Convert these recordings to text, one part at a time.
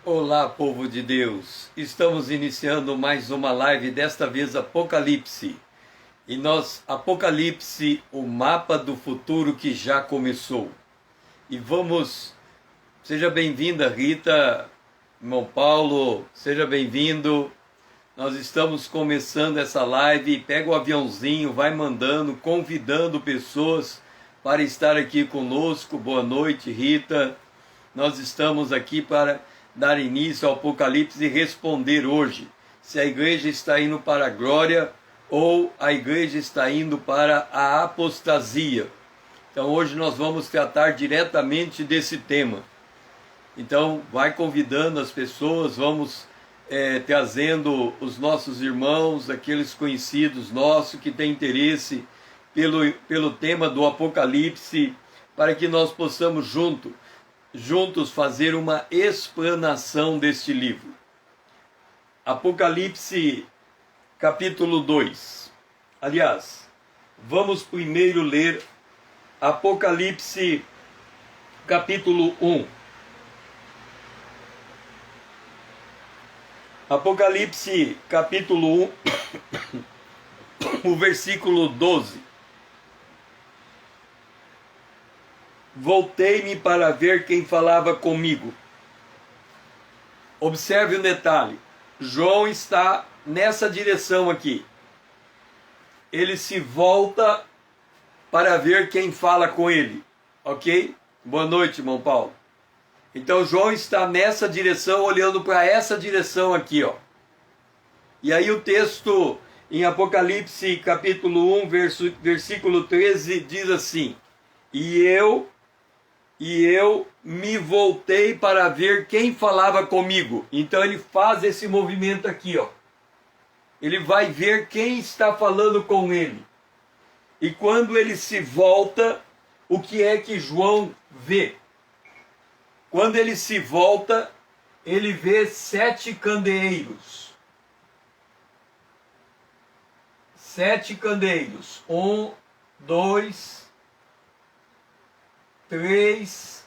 Olá, povo de Deus! Estamos iniciando mais uma live, desta vez Apocalipse. E Apocalipse, o mapa do futuro que já começou. E seja bem-vinda, Rita, irmão Paulo, seja bem-vindo. Nós estamos começando essa live, pega o aviãozinho, vai mandando, convidando pessoas para estar aqui conosco. Boa noite, Rita. Nós estamos aqui para dar início ao Apocalipse e responder hoje se a igreja está indo para a glória ou a igreja está indo para a apostasia. Então hoje nós vamos tratar diretamente desse tema. Então vai convidando as pessoas, vamos trazendo os nossos irmãos, aqueles conhecidos nossos que têm interesse pelo tema do Apocalipse, para que nós possamos juntos fazer uma explanação deste livro. Apocalipse capítulo 2. Aliás, vamos primeiro ler Apocalipse capítulo 1. Apocalipse capítulo 1, o versículo 12. Voltei-me para ver quem falava comigo. Observe um detalhe. João está nessa direção aqui. Ele se volta para ver quem fala com ele. Ok? Boa noite, irmão Paulo. Então João está nessa direção, olhando para essa direção aqui, ó. E aí o texto em Apocalipse capítulo 1, versículo 13 diz assim: E eu me voltei para ver quem falava comigo. Então ele faz esse movimento aqui, ó. Ele vai ver quem está falando com ele. E quando ele se volta, o que é que João vê? Quando ele se volta, ele vê 7 candeeiros. 7 candeeiros. 1, 2, 3,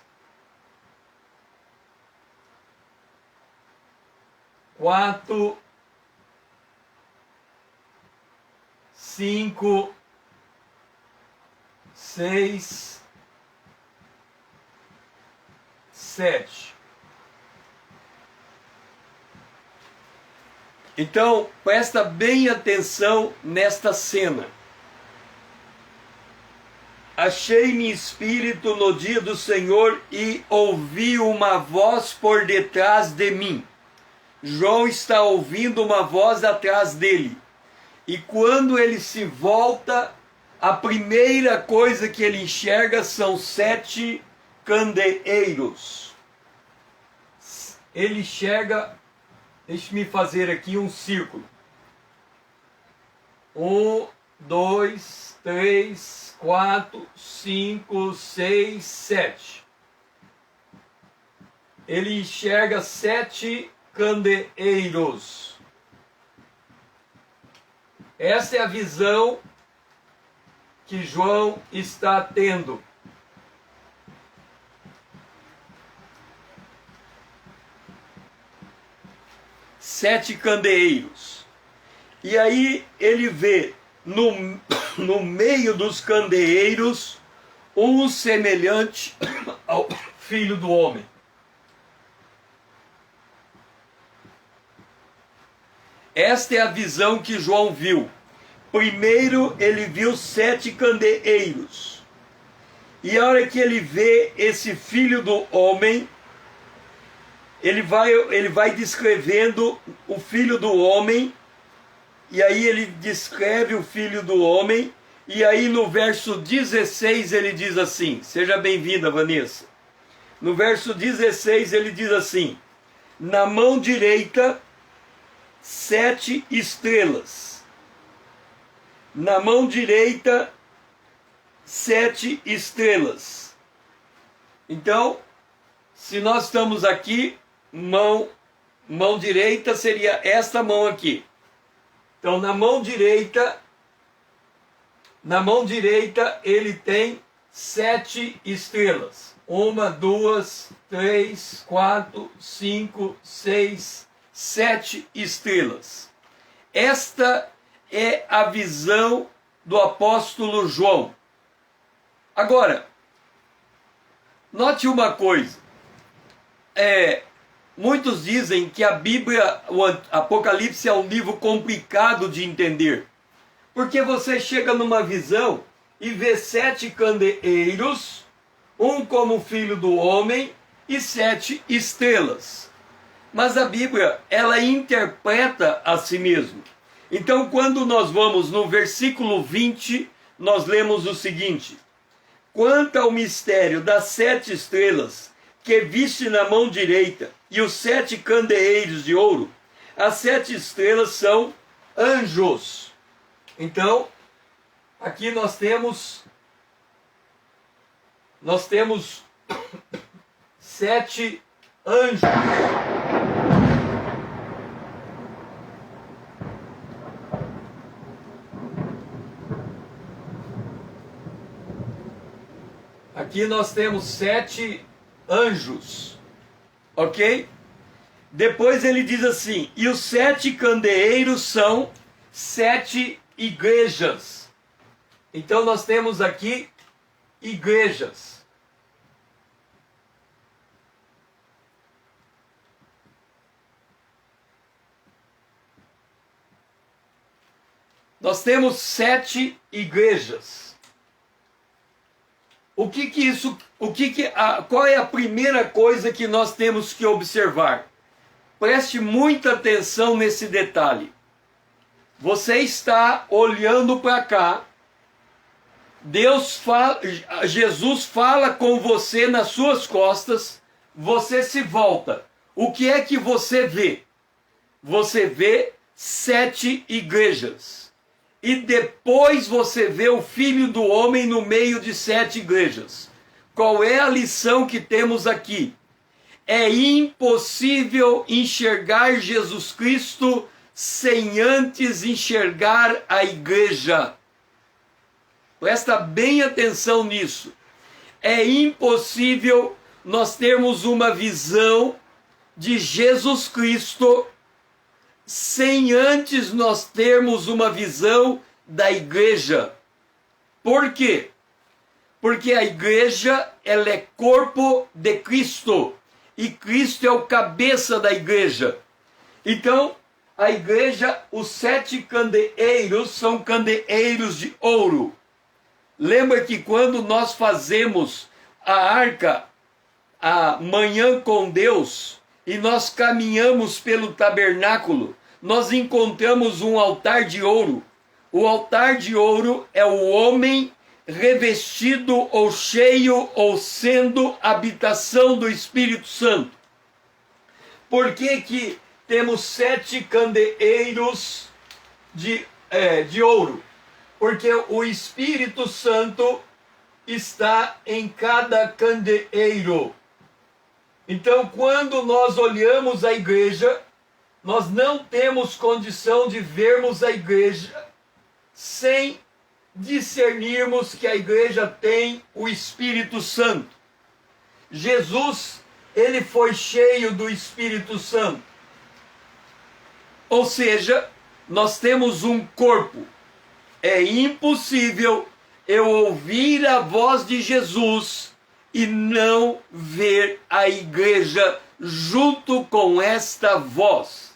4, 5, 6, 7. Então, presta bem atenção nesta cena. Achei-me espírito no dia do Senhor e ouvi uma voz por detrás de mim. João está ouvindo uma voz atrás dele. E quando ele se volta, a primeira coisa que ele enxerga são 7 candeeiros. Ele enxerga, deixe-me fazer aqui um círculo. 1, 2, 3, 4, 5, 6, 7. Ele enxerga 7 candeeiros. Essa é a visão que João está tendo. Sete candeeiros. E aí ele vê no meio dos candeeiros um semelhante ao Filho do Homem. Esta é a visão que João viu. Primeiro ele viu 7 candeeiros. E a hora que ele vê esse Filho do Homem, ele vai descrevendo o Filho do Homem. E aí ele descreve o Filho do Homem. E aí no verso 16 ele diz assim, seja bem-vinda, Vanessa. No verso 16 ele diz assim: na mão direita 7 estrelas. Na mão direita 7 estrelas. Então, se nós estamos aqui, mão direita seria esta mão aqui. Então, na mão direita ele tem 7 estrelas. 1, 2, 3, 4, 5, 6, 7 estrelas. Esta é a visão do apóstolo João. Agora, note uma coisa. Muitos dizem que a Bíblia, o Apocalipse, é um livro complicado de entender. Porque você chega numa visão e vê 7 candeeiros, um como filho do homem e 7 estrelas. Mas a Bíblia, ela interpreta a si mesma. Então, quando nós vamos no versículo 20, nós lemos o seguinte: quanto ao mistério das 7 estrelas que viste na mão direita e os 7 candeeiros de ouro, as 7 estrelas são anjos. Então, aqui nós temos 7 anjos. Aqui nós temos 7 anjos, ok? Depois ele diz assim: e os 7 candeeiros são 7 igrejas. Então nós temos aqui igrejas. Nós temos 7 igrejas. Qual é a primeira coisa que nós temos que observar? Preste muita atenção nesse detalhe. Você está olhando para cá, Jesus fala com você nas suas costas, você se volta. O que é que você vê? Você vê 7 igrejas. E depois você vê o Filho do Homem no meio de 7 igrejas. Qual é a lição que temos aqui? É impossível enxergar Jesus Cristo sem antes enxergar a igreja. Presta bem atenção nisso. É impossível nós termos uma visão de Jesus Cristo sem antes nós termos uma visão da igreja. Por quê? Porque a igreja, ela é corpo de Cristo. E Cristo é o cabeça da igreja. Então, a igreja, os 7 candeeiros são candeeiros de ouro. Lembra que quando nós fazemos a arca, a manhã com Deus, e nós caminhamos pelo tabernáculo, nós encontramos um altar de ouro. O altar de ouro é o homem revestido ou cheio ou sendo habitação do Espírito Santo. Por que temos 7 candeeiros de ouro? Porque o Espírito Santo está em cada candeeiro. Então, quando nós olhamos a igreja, nós não temos condição de vermos a igreja sem discernirmos que a igreja tem o Espírito Santo. Jesus, ele foi cheio do Espírito Santo. Ou seja, nós temos um corpo. É impossível eu ouvir a voz de Jesus e não ver a igreja junto com esta voz.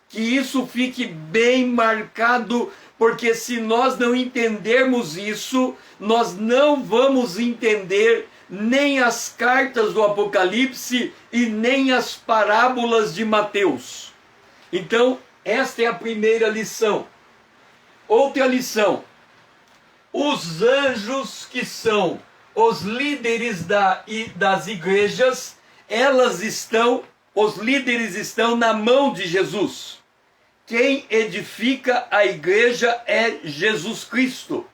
Que isso fique bem marcado, porque se nós não entendermos isso, nós não vamos entender nem as cartas do Apocalipse e nem as parábolas de Mateus. Então, esta é a primeira lição. Outra lição: os anjos, que são os líderes das igrejas, os líderes estão na mão de Jesus. Quem edifica a igreja é Jesus Cristo.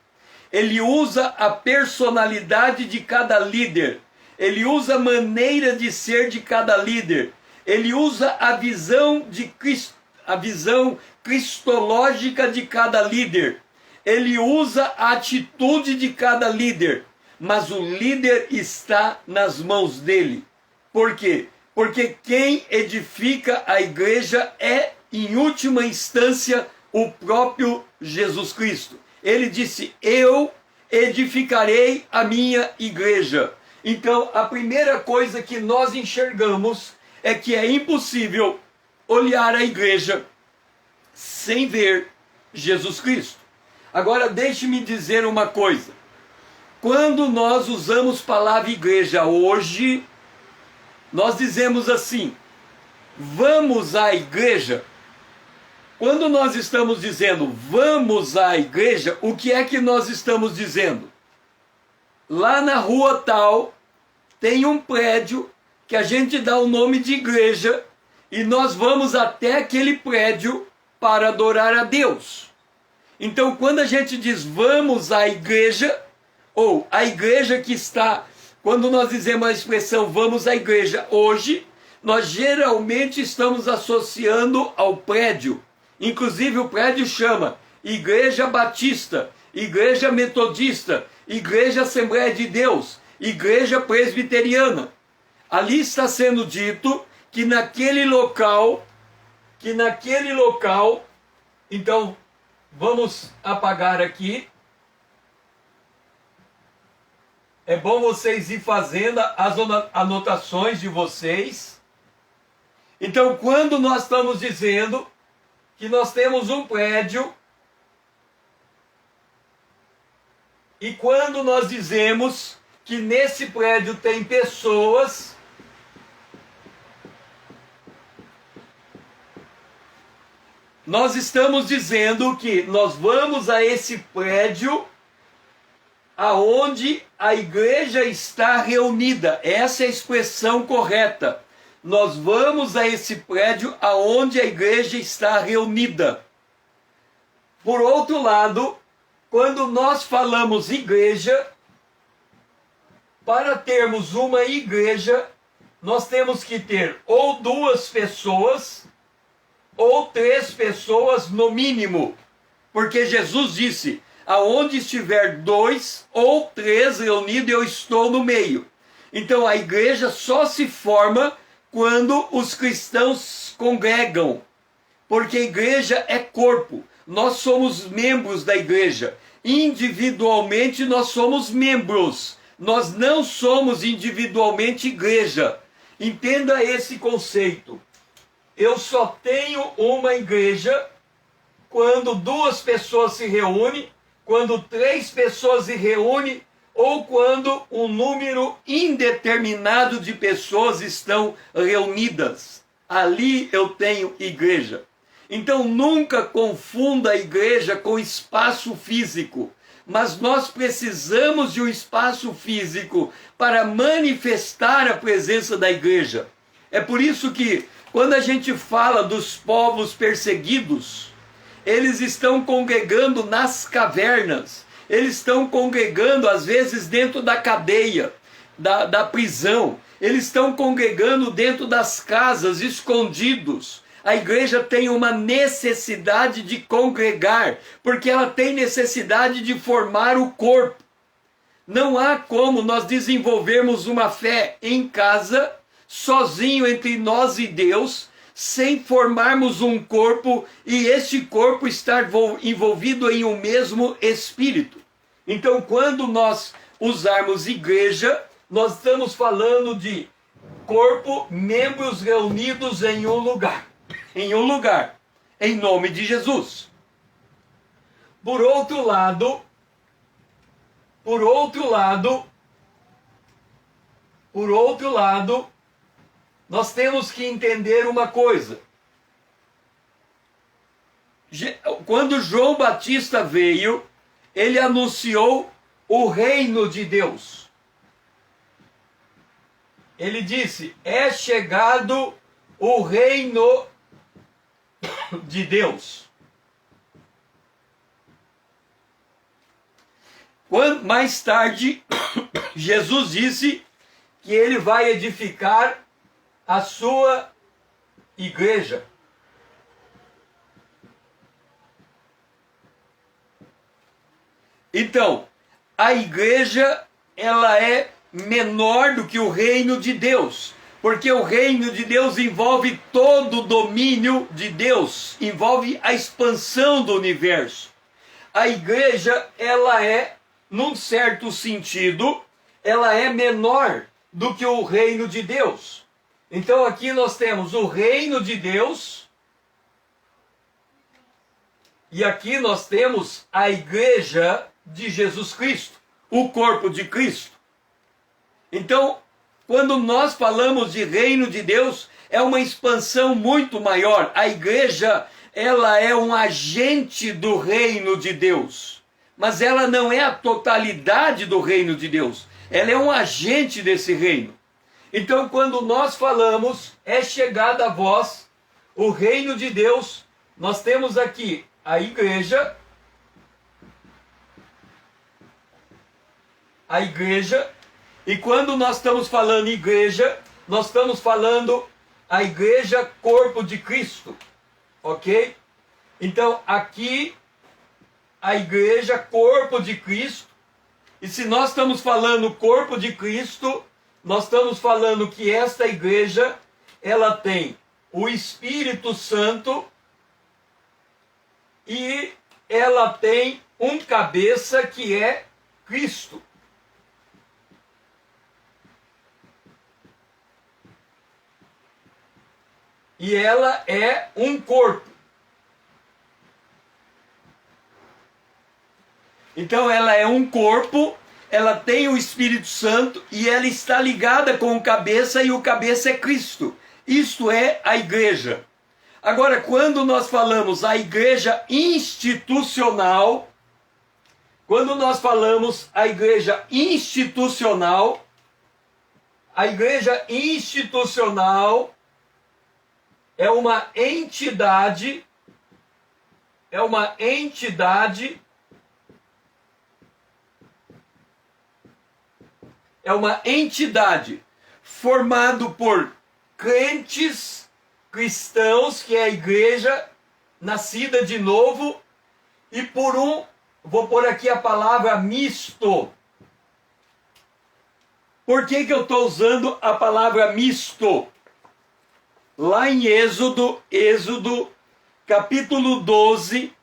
Ele usa a personalidade de cada líder. Ele usa a maneira de ser de cada líder. Ele usa a visão de Cristo, a visão cristológica de cada líder. Ele usa a atitude de cada líder mas o líder está nas mãos dele. Por quê? Porque quem edifica a igreja é, em última instância, o próprio Jesus Cristo. Ele disse: eu edificarei a minha igreja. Então, a primeira coisa que nós enxergamos é que é impossível olhar a igreja sem ver Jesus Cristo. Agora, deixe-me dizer uma coisa. Quando nós usamos a palavra igreja hoje, nós dizemos assim: vamos à igreja. Quando nós estamos dizendo vamos à igreja, o que é que nós estamos dizendo? Lá na rua tal, tem um prédio que a gente dá o nome de igreja e nós vamos até aquele prédio para adorar a Deus. Então, quando a gente diz vamos à igreja, ou a igreja que está, quando nós dizemos a expressão vamos à igreja hoje, nós geralmente estamos associando ao prédio. Inclusive o prédio chama Igreja Batista, Igreja Metodista, Igreja Assembleia de Deus, Igreja Presbiteriana. Ali está sendo dito que naquele local, então vamos apagar aqui. É bom vocês ir fazendo as anotações de vocês. Então, quando nós estamos dizendo que nós temos um prédio, e quando nós dizemos que nesse prédio tem pessoas, nós estamos dizendo que nós vamos a esse prédio aonde a igreja está reunida. Essa é a expressão correta. Nós vamos a esse prédio aonde a igreja está reunida. Por outro lado, quando nós falamos igreja, para termos uma igreja, nós temos que ter ou 2 pessoas, ou 3 pessoas no mínimo. Porque Jesus disse: aonde estiver 2 ou 3 reunidos, eu estou no meio. Então a igreja só se forma quando os cristãos congregam. Porque a igreja é corpo. Nós somos membros da igreja. Individualmente nós somos membros. Nós não somos individualmente igreja. Entenda esse conceito. Eu só tenho uma igreja quando 2 pessoas se reúnem, quando 3 pessoas se reúnem, ou quando um número indeterminado de pessoas estão reunidas. Ali eu tenho igreja. Então nunca confunda a igreja com espaço físico. Mas nós precisamos de um espaço físico para manifestar a presença da igreja. É por isso que quando a gente fala dos povos perseguidos, eles estão congregando nas cavernas, eles estão congregando às vezes dentro da cadeia, da prisão, eles estão congregando dentro das casas, escondidos. A igreja tem uma necessidade de congregar, porque ela tem necessidade de formar o corpo. Não há como nós desenvolvermos uma fé em casa, sozinho entre nós e Deus, sem formarmos um corpo e este corpo estar envolvido em um mesmo espírito. Então, quando nós usarmos igreja, nós estamos falando de corpo, membros reunidos em um lugar. Em um lugar, em nome de Jesus. Por outro lado, nós temos que entender uma coisa. Quando João Batista veio, ele anunciou o reino de Deus. Ele disse: é chegado o reino de Deus. Mais tarde, Jesus disse que ele vai edificar a sua igreja. Então, a igreja ela é menor do que o reino de Deus, porque o reino de Deus envolve todo o domínio de Deus, envolve a expansão do universo. A igreja, ela é, num certo sentido, ela é menor do que o reino de Deus. Então aqui nós temos o reino de Deus e aqui nós temos a igreja de Jesus Cristo, o corpo de Cristo. Então, quando nós falamos de reino de Deus, é uma expansão muito maior. A igreja, ela é um agente do reino de Deus, mas ela não é a totalidade do reino de Deus. Ela é um agente desse reino. Então, quando nós falamos, é chegada a vós o reino de Deus, nós temos aqui a igreja, e quando nós estamos falando igreja, nós estamos falando a igreja corpo de Cristo, ok? Então, aqui, a igreja corpo de Cristo, e se nós estamos falando corpo de Cristo, nós estamos falando que esta igreja, ela tem o Espírito Santo e ela tem um cabeça que é Cristo. E ela é um corpo. Então ela é um corpo, ela tem o Espírito Santo e ela está ligada com o cabeça e o cabeça é Cristo. Isto é a igreja. Agora, quando nós falamos a igreja institucional, a igreja institucional é uma entidade formado por crentes cristãos, que é a igreja nascida de novo, e por vou pôr aqui a palavra misto. Por que eu estou usando a palavra misto? Lá em Êxodo capítulo 12,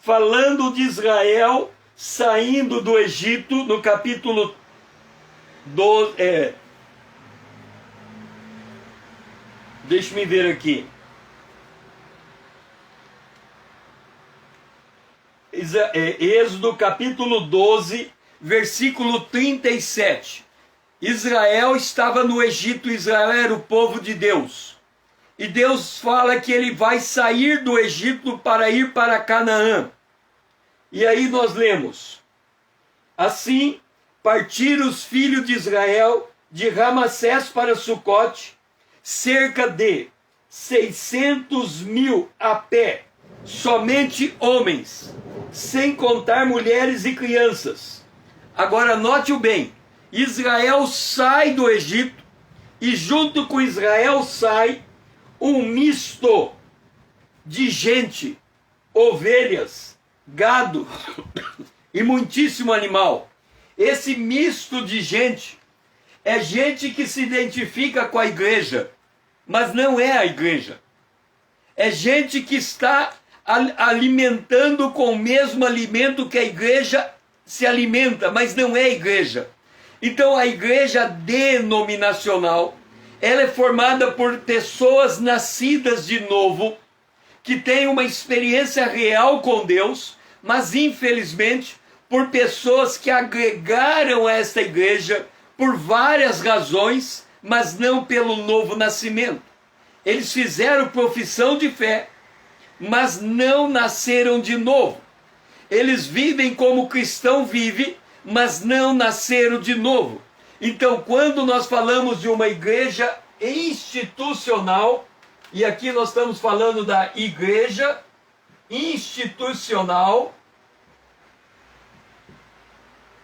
falando de Israel saindo do Egito, no capítulo 12, deixa-me ver aqui. Êxodo capítulo 12, versículo 37. Israel estava no Egito, Israel era o povo de Deus. E Deus fala que ele vai sair do Egito para ir para Canaã. E aí nós lemos: assim partiram os filhos de Israel de Ramassés para Sucote, cerca de 600.000 a pé, somente homens, sem contar mulheres e crianças. Agora note-o bem, Israel sai do Egito e junto com Israel sai um misto de gente, ovelhas, gado e muitíssimo animal. Esse misto de gente é gente que se identifica com a igreja, mas não é a igreja. É gente que está alimentando com o mesmo alimento que a igreja se alimenta, mas não é a igreja. Então a igreja denominacional, ela é formada por pessoas nascidas de novo, que têm uma experiência real com Deus, mas infelizmente por pessoas que agregaram a esta igreja por várias razões, mas não pelo novo nascimento. Eles fizeram profissão de fé, mas não nasceram de novo. Eles vivem como o cristão vive, mas não nasceram de novo. Então, quando nós falamos de uma igreja institucional, e aqui nós estamos falando da igreja institucional,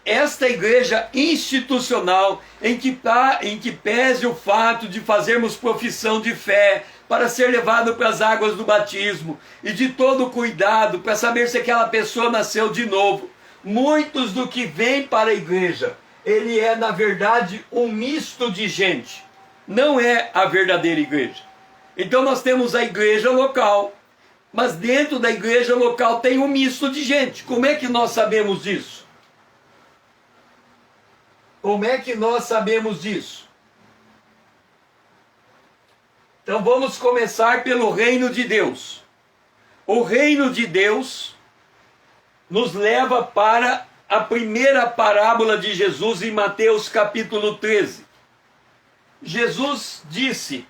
esta igreja institucional, em que pese o fato de fazermos profissão de fé, para ser levado para as águas do batismo, e de todo o cuidado para saber se aquela pessoa nasceu de novo, muitos do que vêm para a igreja, ele é na verdade um misto de gente, não é a verdadeira igreja. Então nós temos a igreja local, mas dentro da igreja local tem um misto de gente. Como é que nós sabemos disso? Como é que nós sabemos disso? Então vamos começar pelo reino de Deus. O reino de Deus nos leva para a primeira parábola de Jesus em Mateus capítulo 13. Jesus disse,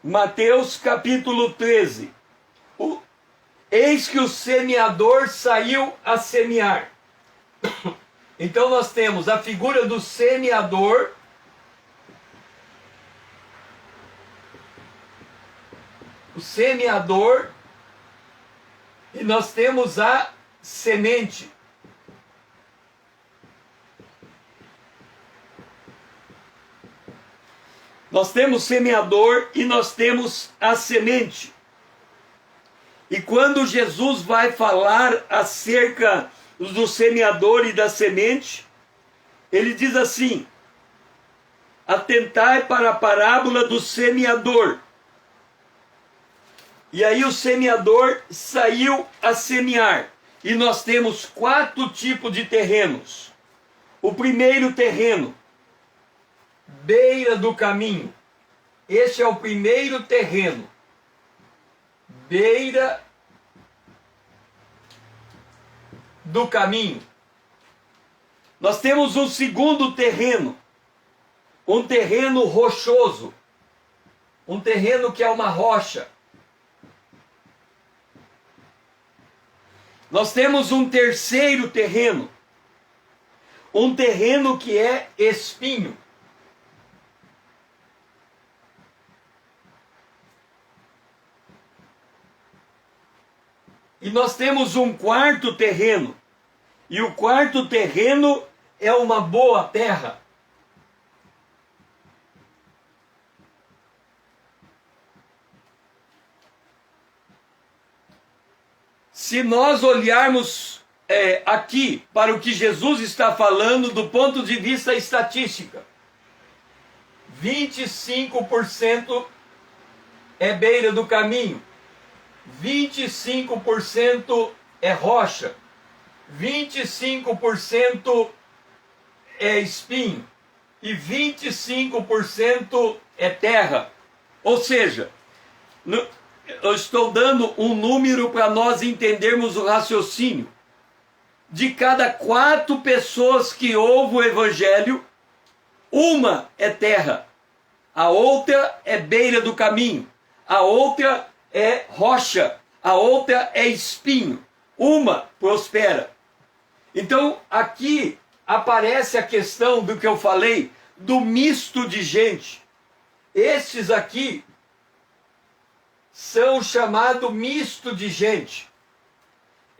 Mateus capítulo 13, eis que o semeador saiu a semear. Então nós temos a figura do semeador, e nós temos a semente. Nós temos semeador e nós temos a semente. E quando Jesus vai falar acerca do semeador e da semente, ele diz assim: atentai para a parábola do semeador. E aí o semeador saiu a semear. E nós temos 4 tipos de terrenos. O primeiro terreno, beira do caminho. Este é o primeiro terreno. Beira do caminho. Nós temos um segundo terreno. Um terreno rochoso. Um terreno que é uma rocha. Nós temos um terceiro terreno. Um terreno que é espinho. E nós temos um quarto terreno. E o quarto terreno é uma boa terra. Se nós olharmos aqui para o que Jesus está falando do ponto de vista estatística, 25% é beira do caminho, 25% é rocha, 25% é espinho e 25% é terra. Ou seja, eu estou dando um número para nós entendermos o raciocínio. De cada 4 pessoas que ouvem o evangelho, uma é terra, a outra é beira do caminho, a outra é rocha, a outra é espinho. Uma prospera. Então aqui aparece a questão do que eu falei, do misto de gente. Estes aqui são chamados misto de gente.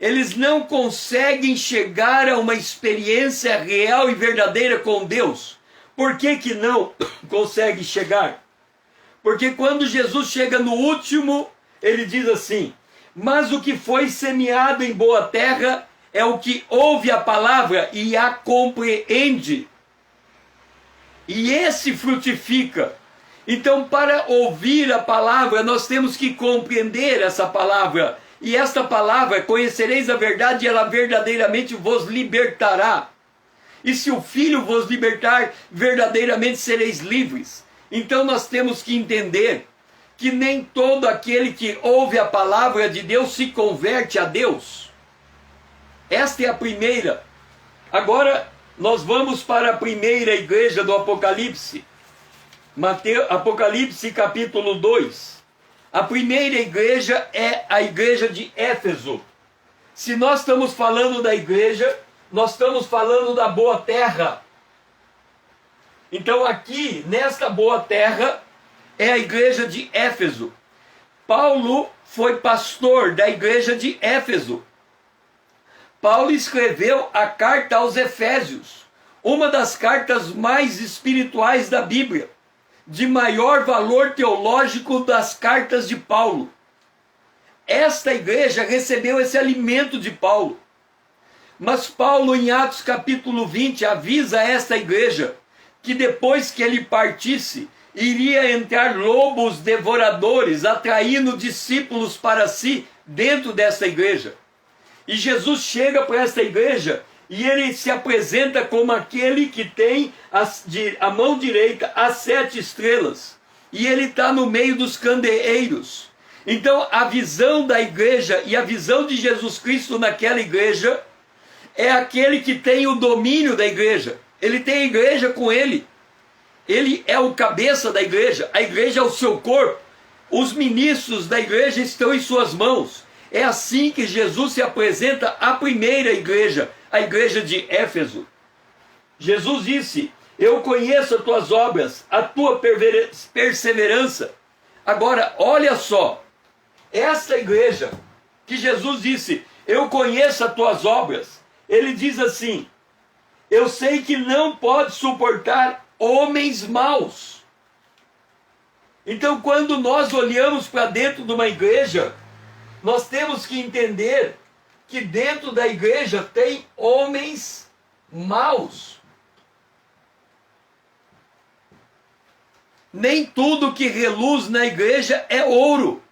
Eles não conseguem chegar a uma experiência real e verdadeira com Deus. Por que que não conseguem chegar? Porque quando Jesus chega no último, ele diz assim: mas o que foi semeado em boa terra é o que ouve a palavra e a compreende. E esse frutifica. Então, para ouvir a palavra, nós temos que compreender essa palavra. E esta palavra, conhecereis a verdade, e ela verdadeiramente vos libertará. E se o Filho vos libertar, verdadeiramente sereis livres. Então nós temos que entender que nem todo aquele que ouve a palavra de Deus se converte a Deus. Esta é a primeira. Agora nós vamos para a primeira igreja do Apocalipse. Apocalipse capítulo 2. A primeira igreja é a igreja de Éfeso. Se nós estamos falando da igreja, nós estamos falando da boa terra. Então aqui, nesta boa terra, é a igreja de Éfeso. Paulo foi pastor da igreja de Éfeso. Paulo escreveu a carta aos Efésios, uma das cartas mais espirituais da Bíblia, de maior valor teológico das cartas de Paulo. Esta igreja recebeu esse alimento de Paulo. Mas Paulo, em Atos capítulo 20, avisa esta igreja que depois que ele partisse, iria entrar lobos devoradores, atraindo discípulos para si dentro dessa igreja. E Jesus chega para esta igreja e ele se apresenta como aquele que tem a mão direita as 7 estrelas. E ele está no meio dos candeeiros. Então a visão da igreja e a visão de Jesus Cristo naquela igreja é aquele que tem o domínio da igreja. Ele tem a igreja com ele. Ele é o cabeça da igreja. A igreja é o seu corpo. Os ministros da igreja estão em suas mãos. É assim que Jesus se apresenta à primeira igreja, a igreja de Éfeso. Jesus disse: eu conheço as tuas obras, a tua perseverança. Agora, olha só, esta igreja que Jesus disse: eu conheço as tuas obras, ele diz assim: eu sei que não pode suportar homens maus. Então, quando nós olhamos para dentro de uma igreja, nós temos que entender que dentro da igreja tem homens maus. Nem tudo que reluz na igreja é ouro.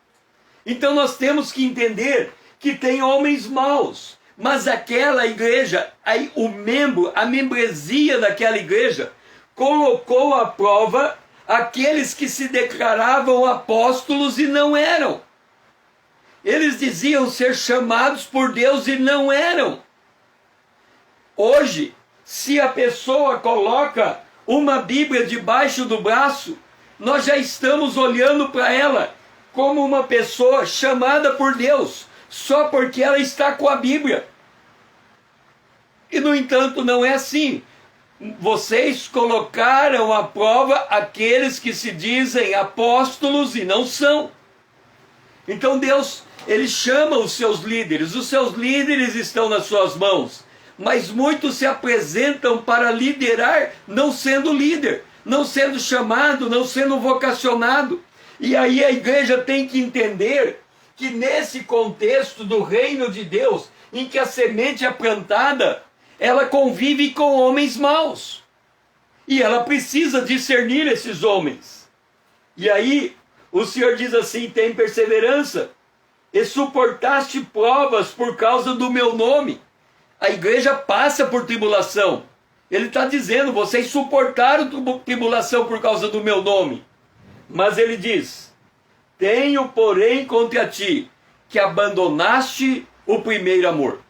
Então nós temos que entender que tem homens maus. Mas aquela igreja, aí o membro, a membresia daquela igreja, colocou à prova aqueles que se declaravam apóstolos e não eram. Eles diziam ser chamados por Deus e não eram. Hoje, se a pessoa coloca uma Bíblia debaixo do braço, nós já estamos olhando para ela como uma pessoa chamada por Deus, só porque ela está com a Bíblia. E no entanto não é assim. Vocês colocaram à prova aqueles que se dizem apóstolos e não são. Então Deus, ele chama os seus líderes estão nas suas mãos, mas muitos se apresentam para liderar não sendo líder, não sendo chamado, não sendo vocacionado. E aí a igreja tem que entender que nesse contexto do reino de Deus, em que a semente é plantada, ela convive com homens maus. E ela precisa discernir esses homens. E aí o Senhor diz assim: tem perseverança, e suportaste provas por causa do meu nome. A igreja passa por tribulação. Ele está dizendo: vocês suportaram tribulação por causa do meu nome. Mas ele diz: tenho, porém, contra ti, que abandonaste o primeiro amor.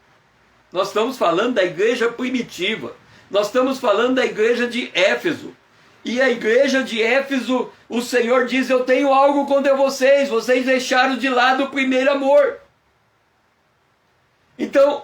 Nós estamos falando da igreja primitiva. Nós estamos falando da igreja de Éfeso. E a igreja de Éfeso, o Senhor diz: eu tenho algo contra vocês. Vocês deixaram de lado o primeiro amor. Então,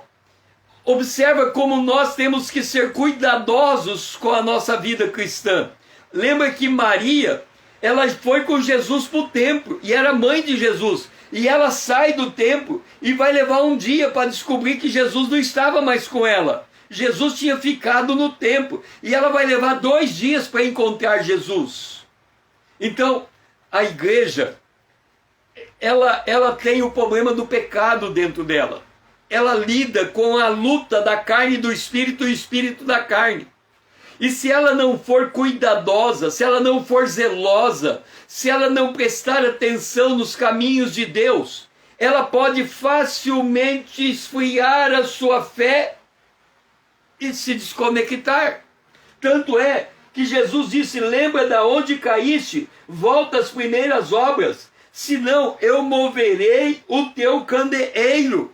observa como nós temos que ser cuidadosos com a nossa vida cristã. Lembra que Maria, ela foi com Jesus para o templo, e era mãe de Jesus. E ela sai do templo e vai levar um dia para descobrir que Jesus não estava mais com ela. Jesus tinha ficado no templo, e ela vai levar 2 dias para encontrar Jesus. Então, a igreja, ela tem o problema do pecado dentro dela. Ela lida com a luta da carne e do espírito, e o espírito da carne. E se ela não for cuidadosa, se ela não for zelosa, se ela não prestar atenção nos caminhos de Deus, ela pode facilmente esfriar a sua fé e se desconectar. Tanto é que Jesus disse: lembra de onde caíste, volta às primeiras obras, senão eu moverei o teu candeeiro.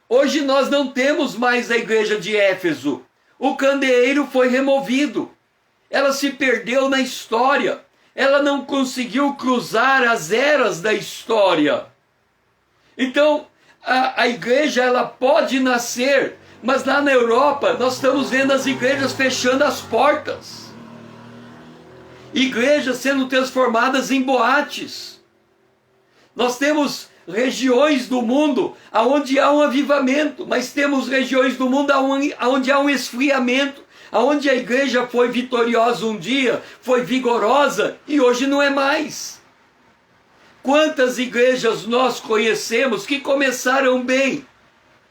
Hoje nós não temos mais a igreja de Éfeso. O candeeiro foi removido. Ela se perdeu na história. Ela não conseguiu cruzar as eras da história. Então, a igreja, ela pode nascer, mas lá na Europa nós estamos vendo as igrejas fechando as portas. Igrejas sendo transformadas em boates. Nós temos regiões do mundo onde há um avivamento, mas temos regiões do mundo onde há um esfriamento, onde a igreja foi vitoriosa um dia, foi vigorosa, e hoje não é mais. Quantas igrejas nós conhecemos que começaram bem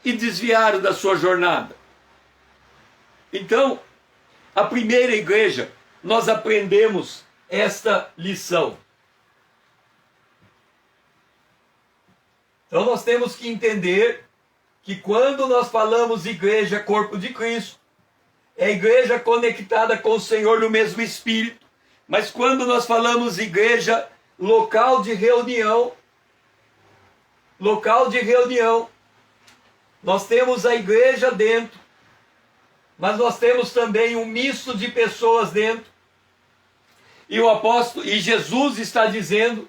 e desviaram da sua jornada. Então, a primeira igreja, nós aprendemos esta lição. Então nós temos que entender que quando nós falamos igreja, corpo de Cristo, é a igreja conectada com o Senhor no mesmo Espírito. Mas quando nós falamos igreja, local de reunião, nós temos a igreja dentro, mas nós temos também um misto de pessoas dentro. E o apóstolo, e Jesus está dizendo,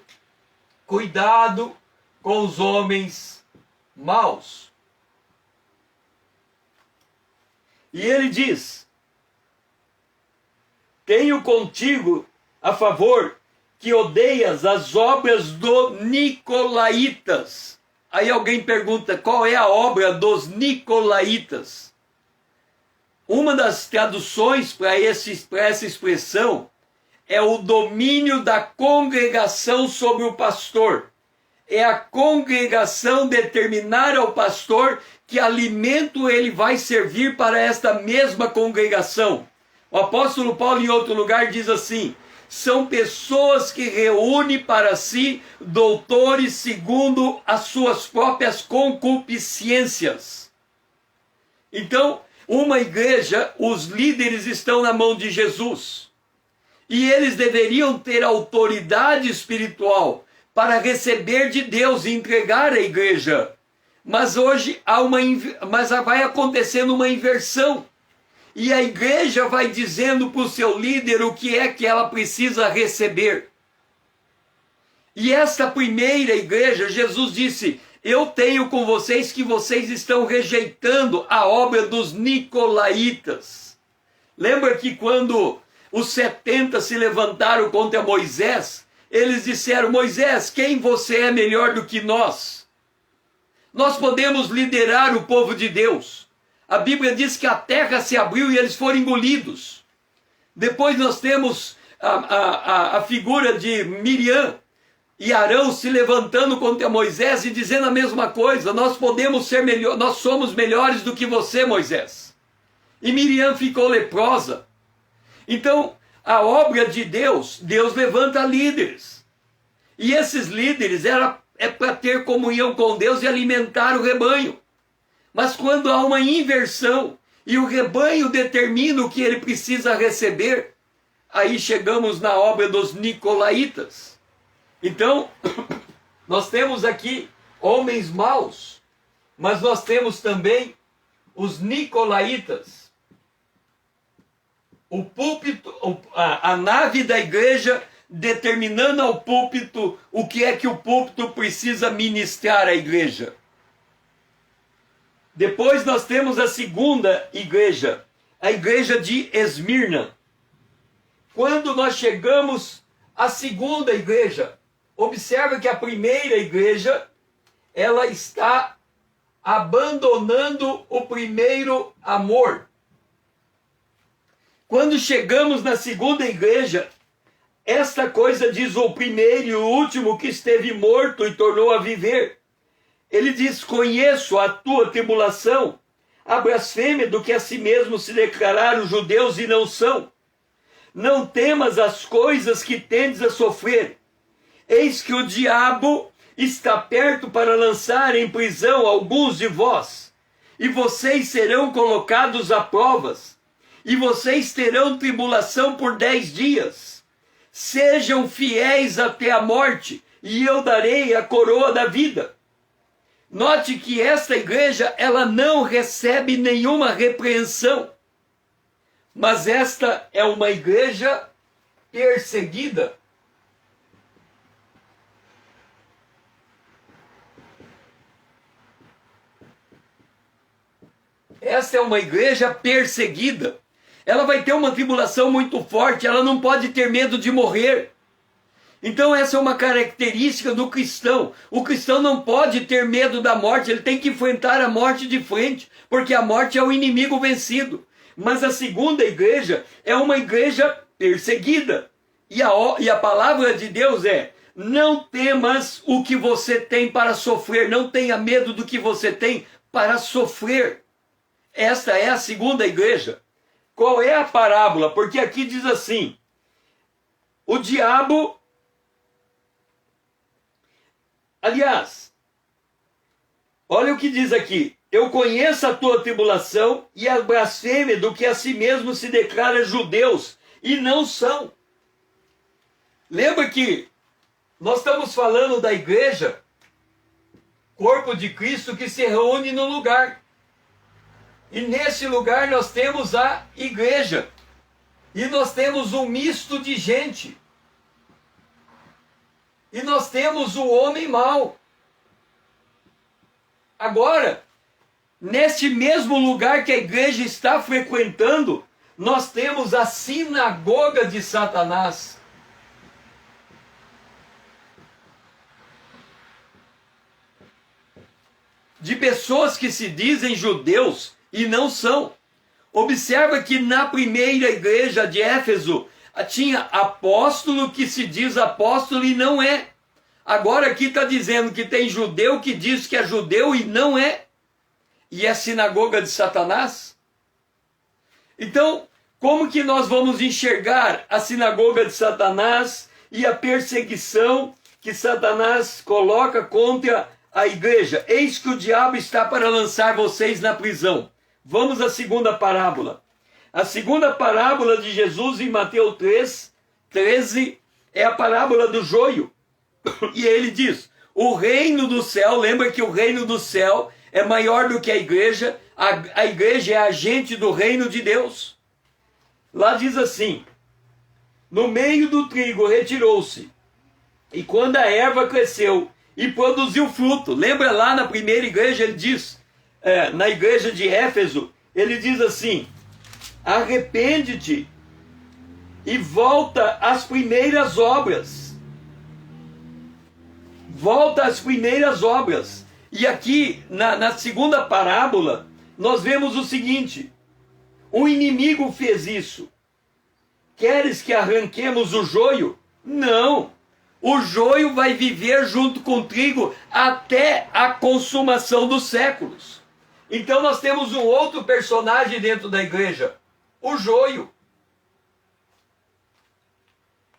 cuidado com os homens maus. E ele diz, tenho contigo a favor que odeias as obras dos nicolaítas. Aí alguém pergunta, qual é a obra dos nicolaítas? Uma das traduções para essa expressão é o domínio da congregação sobre o pastor. É a congregação determinar ao pastor que alimento ele vai servir para esta mesma congregação. O apóstolo Paulo, em outro lugar, diz assim, são pessoas que reúnem para si doutores segundo as suas próprias concupiscências. Então, uma igreja, os líderes estão na mão de Jesus. E eles deveriam ter autoridade espiritual para receber de Deus e entregar a igreja. Mas hoje vai acontecendo uma inversão. E a igreja vai dizendo para o seu líder o que é que ela precisa receber. E esta primeira igreja, Jesus disse, eu tenho com vocês que vocês estão rejeitando a obra dos nicolaítas. Lembra que quando os 70 se levantaram contra Moisés, eles disseram, Moisés, quem você é melhor do que nós? Nós podemos liderar o povo de Deus. A Bíblia diz que a terra se abriu e eles foram engolidos. Depois nós temos a figura de Miriam e Arão se levantando contra Moisés e dizendo a mesma coisa. Nós podemos ser melhor, nós somos melhores do que você, Moisés. E Miriam ficou leprosa. Então, a obra de Deus, Deus levanta líderes. E esses líderes é para ter comunhão com Deus e alimentar o rebanho. Mas quando há uma inversão e o rebanho determina o que ele precisa receber, aí chegamos na obra dos nicolaítas. Então, nós temos aqui homens maus, mas nós temos também os nicolaítas. O púlpito, a nave da igreja determinando ao púlpito o que é que o púlpito precisa ministrar à igreja. Depois nós temos a segunda igreja, a igreja de Esmirna. Quando nós chegamos à segunda igreja, observa que a primeira igreja, ela está abandonando o primeiro amor. Quando chegamos na segunda igreja, esta coisa diz o primeiro e o último que esteve morto e tornou a viver. Ele diz, conheço a tua tribulação, a blasfêmia do que a si mesmo se declararam judeus e não são. Não temas as coisas que tendes a sofrer. Eis que o diabo está perto para lançar em prisão alguns de vós, e vocês serão colocados a provas, e vocês terão tribulação por 10 dias. Sejam fiéis até a morte, e eu darei a coroa da vida. Note que esta igreja, ela não recebe nenhuma repreensão. Mas esta é uma igreja perseguida. Esta é uma igreja perseguida. Ela vai ter uma tribulação muito forte, ela não pode ter medo de morrer. Então essa é uma característica do cristão. O cristão não pode ter medo da morte, ele tem que enfrentar a morte de frente, porque a morte é o inimigo vencido. Mas a segunda igreja é uma igreja perseguida. E a palavra de Deus é, não temas o que você tem para sofrer, não tenha medo do que você tem para sofrer. Esta é a segunda igreja. Qual é a parábola? Porque aqui diz assim: o diabo, aliás, olha o que diz aqui: eu conheço a tua tribulação e a blasfêmia do que a si mesmo se declara judeus e não são. Lembra que nós estamos falando da igreja, corpo de Cristo, que se reúne no lugar. E nesse lugar nós temos a igreja. E nós temos um misto de gente. E nós temos o homem mau. Agora, neste mesmo lugar que a igreja está frequentando, nós temos a sinagoga de Satanás. De pessoas que se dizem judeus e não são. Observa que na primeira igreja de Éfeso tinha apóstolo que se diz apóstolo e não é. Agora aqui está dizendo que tem judeu que diz que é judeu e não é. E é sinagoga de Satanás. Então, como que nós vamos enxergar a sinagoga de Satanás e a perseguição que Satanás coloca contra a igreja? Eis que o diabo está para lançar vocês na prisão. Vamos à segunda parábola. A segunda parábola de Jesus em Mateus 13 é a parábola do joio. E ele diz: o reino do céu, lembra que o reino do céu é maior do que a igreja. A igreja é agente do reino de Deus. Lá diz assim: no meio do trigo retirou-se, e quando a erva cresceu e produziu fruto. Lembra lá na primeira igreja, ele diz, na igreja de Éfeso, ele diz assim: arrepende-te e volta às primeiras obras. Volta às primeiras obras. E aqui, na segunda parábola, nós vemos o seguinte: o inimigo fez isso. Queres que arranquemos o joio? Não. O joio vai viver junto com o trigo até a consumação dos séculos. Então nós temos um outro personagem dentro da igreja: o joio.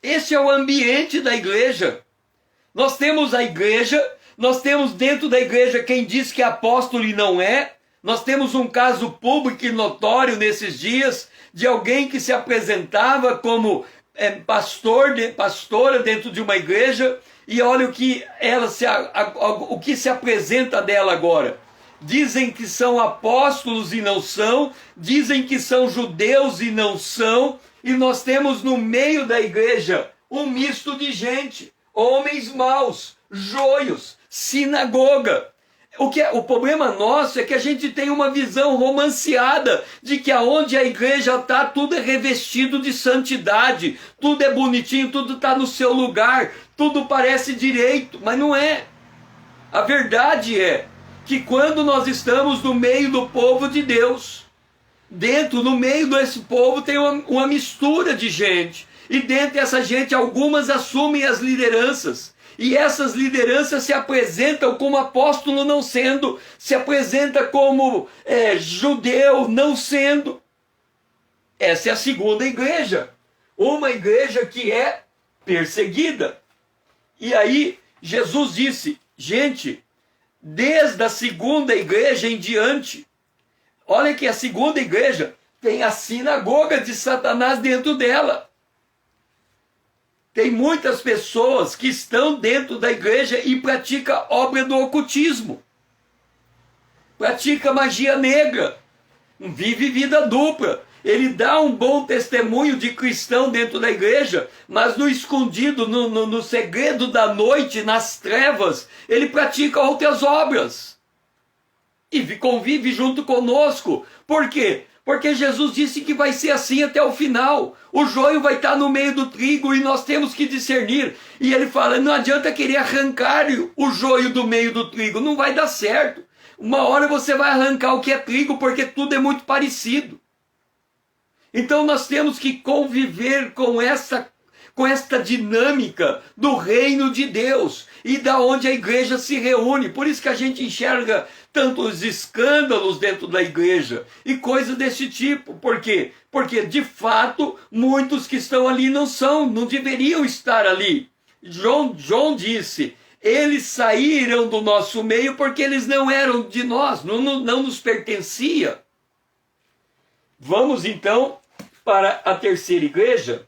Esse é o ambiente da igreja. Nós temos a igreja, nós temos dentro da igreja quem diz que é apóstolo e não é. Nós temos um caso público e notório nesses dias de alguém que se apresentava como pastora dentro de uma igreja, e olha o que o que se apresenta dela agora. Dizem que são apóstolos e não são, dizem que são judeus e não são, e nós temos no meio da igreja um misto de gente, homens maus, joios, sinagoga. O problema nosso é que a gente tem uma visão romanceada de que aonde a igreja está, tudo é revestido de santidade, tudo é bonitinho, tudo está no seu lugar, tudo parece direito, mas não é. A verdade é que quando nós estamos no meio do povo de Deus, no meio desse povo tem uma mistura de gente, e dentro dessa gente algumas assumem as lideranças. E essas lideranças se apresentam como apóstolo não sendo, se apresenta como judeu não sendo. Essa é a segunda igreja. Uma igreja que é perseguida. E aí Jesus disse: gente, desde a segunda igreja em diante, olha que a segunda igreja tem a sinagoga de Satanás dentro dela. Tem muitas pessoas que estão dentro da igreja e praticam obra do ocultismo. Pratica magia negra. Vive vida dupla. Ele dá um bom testemunho de cristão dentro da igreja, mas no escondido, no segredo da noite, nas trevas, ele pratica outras obras. E convive junto conosco. Por quê? Porque Jesus disse que vai ser assim até o final. O joio vai estar no meio do trigo e nós temos que discernir. E ele fala: não adianta querer arrancar o joio do meio do trigo, não vai dar certo. Uma hora você vai arrancar o que é trigo, porque tudo é muito parecido. Então nós temos que conviver com esta dinâmica do reino de Deus e da onde a igreja se reúne. Por isso que a gente enxerga tantos escândalos dentro da igreja e coisas desse tipo. Por quê? Porque, de fato, muitos que estão ali não deveriam estar ali. João disse, eles saíram do nosso meio porque eles não eram de nós, não nos pertencia. Vamos então para a terceira igreja.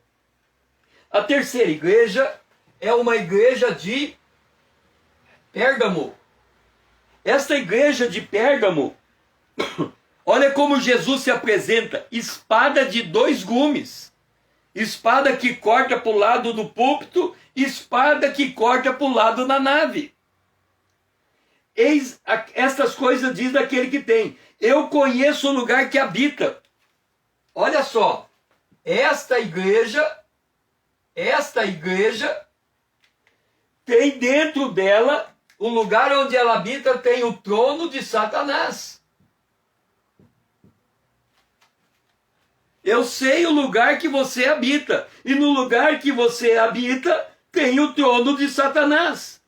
A terceira igreja é uma igreja de Pérgamo. Esta igreja de Pérgamo, olha como Jesus se apresenta, espada de dois gumes. Espada que corta para o lado do púlpito, espada que corta para o lado da nave. Eis estas coisas diz daquele que tem. Eu conheço o lugar que habita. Olha só, esta igreja tem dentro dela, o lugar onde ela habita tem o trono de Satanás. Eu sei o lugar que você habita, e no lugar que você habita tem o trono de Satanás.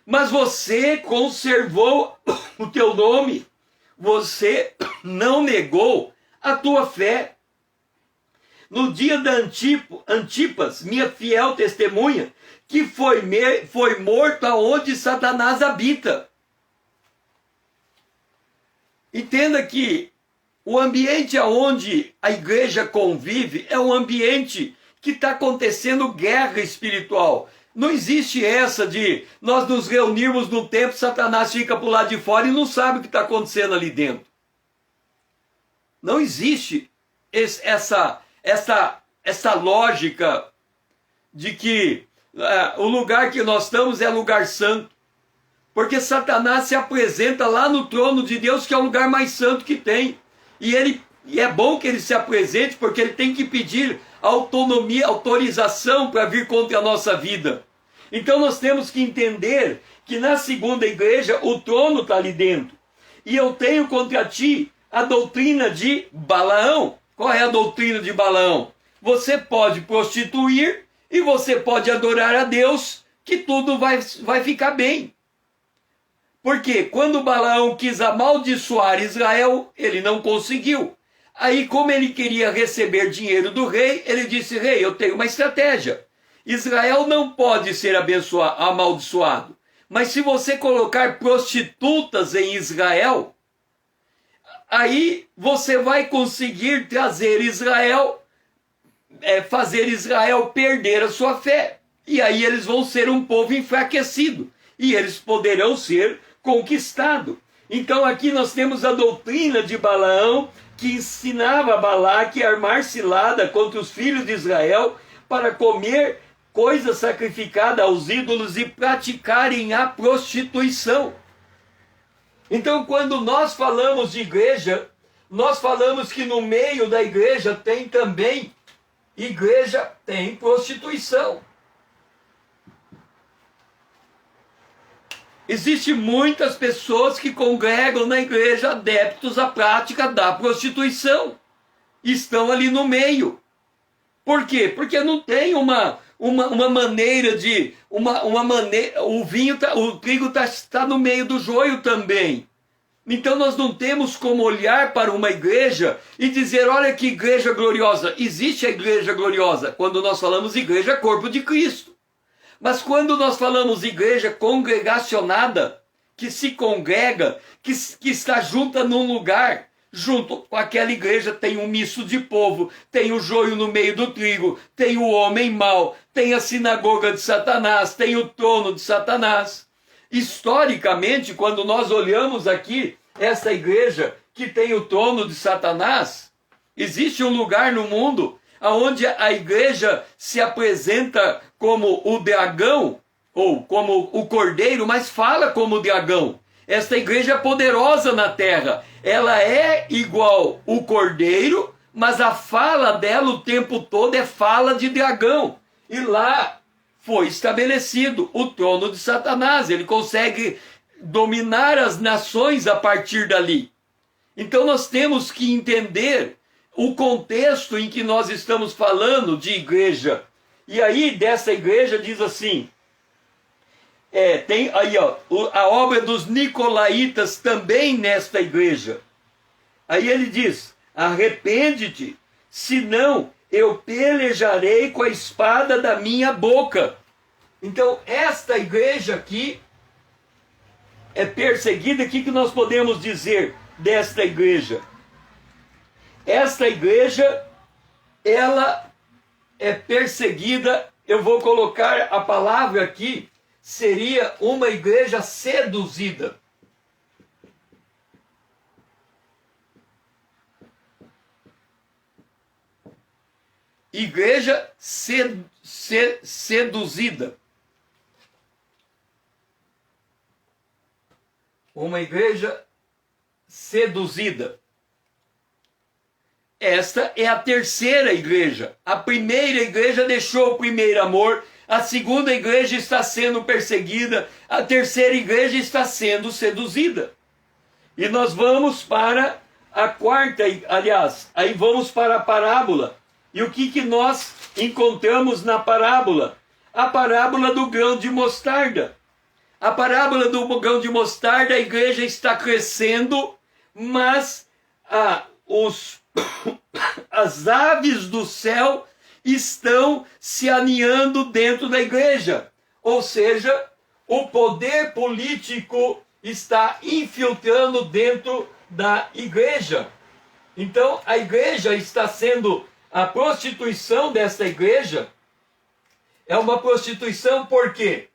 Mas você conservou o teu nome, você não negou a tua fé. No dia da Antipas, minha fiel testemunha, que foi morto aonde Satanás habita. Entenda que o ambiente aonde a igreja convive é um ambiente que está acontecendo guerra espiritual. Não existe essa de nós nos reunirmos no templo, Satanás fica para o lado de fora e não sabe o que está acontecendo ali dentro. Não existe essa lógica de que o lugar que nós estamos é lugar santo. Porque Satanás se apresenta lá no trono de Deus, que é o lugar mais santo que tem. E é bom que ele se apresente, porque ele tem que pedir autonomia, autorização para vir contra a nossa vida. Então nós temos que entender que na segunda igreja o trono está ali dentro. E eu tenho contra ti a doutrina de Balaão. Qual é a doutrina de Balaão? Você pode prostituir e você pode adorar a Deus, que tudo vai ficar bem. Porque quando Balaão quis amaldiçoar Israel, ele não conseguiu. Aí, como ele queria receber dinheiro do rei, ele disse, rei, eu tenho uma estratégia. Israel não pode ser amaldiçoado. Mas se você colocar prostitutas em Israel, aí você vai conseguir trazer Israel, fazer Israel perder a sua fé. E aí eles vão ser um povo enfraquecido. E eles poderão ser conquistados. Então aqui nós temos a doutrina de Balaão, que ensinava a Balaque a armar cilada contra os filhos de Israel para comer coisa sacrificada aos ídolos e praticarem a prostituição. Então, quando nós falamos de igreja, nós falamos que no meio da igreja tem também tem prostituição. Existem muitas pessoas que congregam na igreja adeptos à prática da prostituição. Estão ali no meio. Por quê? Porque não tem uma maneira de... o trigo está no meio do joio também. Então nós não temos como olhar para uma igreja e dizer, olha que igreja gloriosa. Existe a igreja gloriosa quando nós falamos igreja corpo de Cristo. Mas quando nós falamos igreja congregacionada, que se congrega, que está junta num lugar, junto com aquela igreja tem um misto de povo, tem o joio no meio do trigo, tem o homem mau, tem a sinagoga de Satanás, tem o trono de Satanás. Historicamente, quando nós olhamos aqui essa igreja que tem o trono de Satanás, existe um lugar no mundo onde a igreja se apresenta como o dragão, ou como o cordeiro, mas fala como o dragão. Esta igreja é poderosa na terra. Ela é igual o cordeiro, mas a fala dela o tempo todo é fala de dragão. E lá foi estabelecido o trono de Satanás. Ele consegue dominar as nações a partir dali. Então nós temos que entender o contexto em que nós estamos falando de igreja. E aí dessa igreja diz assim, Tem aí, ó, a obra dos nicolaítas também nesta igreja. Aí ele diz: arrepende-te, senão eu pelejarei com a espada da minha boca. Então, esta igreja aqui é perseguida. O que nós podemos dizer desta igreja? Esta igreja, ela é perseguida. Eu vou colocar a palavra aqui, seria uma igreja seduzida. Igreja seduzida. Uma igreja seduzida. Esta é a terceira igreja. A primeira igreja deixou o primeiro amor. A segunda igreja está sendo perseguida. A terceira igreja está sendo seduzida. E nós vamos para a quarta, aliás, aí vamos para a parábola. E o que nós encontramos na parábola? A parábola do grão de mostarda. A parábola do grão de mostarda, a igreja está crescendo, mas as aves do céu estão se aninhando dentro da igreja. Ou seja, o poder político está infiltrando dentro da igreja. Então, a igreja está sendo... A prostituição desta igreja é uma prostituição porque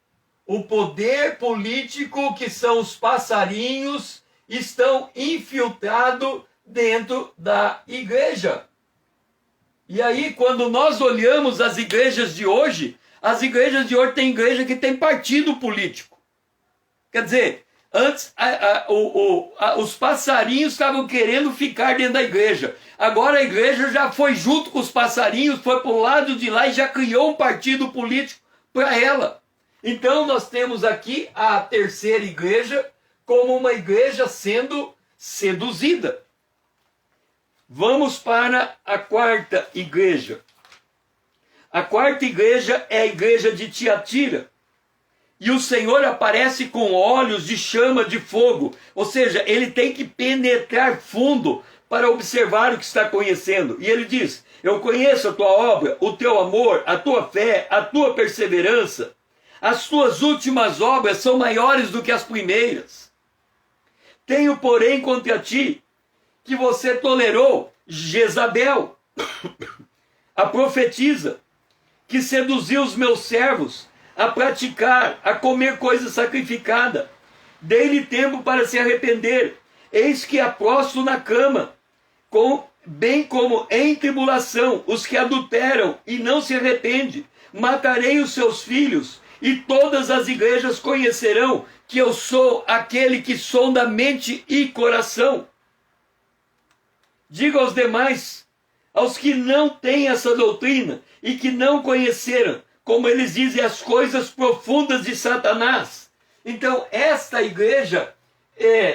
o poder político, que são os passarinhos, estão infiltrados dentro da igreja. E aí, quando nós olhamos as igrejas de hoje têm igreja que tem partido político. Quer dizer, antes os passarinhos estavam querendo ficar dentro da igreja. Agora a igreja já foi junto com os passarinhos, foi para o lado de lá e já criou um partido político para ela. Então nós temos aqui a terceira igreja como uma igreja sendo seduzida. Vamos para a quarta igreja. A quarta igreja é a igreja de Tiatira. E o Senhor aparece com olhos de chama de fogo. Ou seja, ele tem que penetrar fundo para observar o que está conhecendo. E ele diz: eu conheço a tua obra, o teu amor, a tua fé, a tua perseverança. As tuas últimas obras são maiores do que as primeiras. Tenho, porém, contra ti que você tolerou Jezabel, a profetisa, que seduziu os meus servos a praticar, a comer coisa sacrificada. Dei-lhe tempo para se arrepender. Eis que a prostro na cama, bem como em tribulação, os que adulteram e não se arrependem. Matarei os seus filhos, e todas as igrejas conhecerão que eu sou aquele que sonda mente e coração. Diga aos demais, aos que não têm essa doutrina e que não conheceram, como eles dizem, as coisas profundas de Satanás. Então, esta igreja,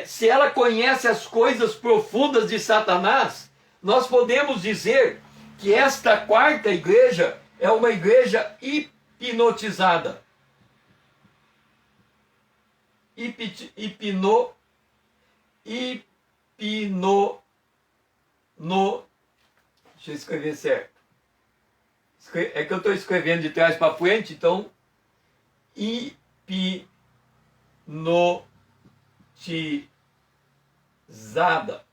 se ela conhece as coisas profundas de Satanás, nós podemos dizer que esta quarta igreja é uma igreja hipnotizada. Deixa eu escrever certo. É que eu estou escrevendo de trás para frente, então hipnotizada.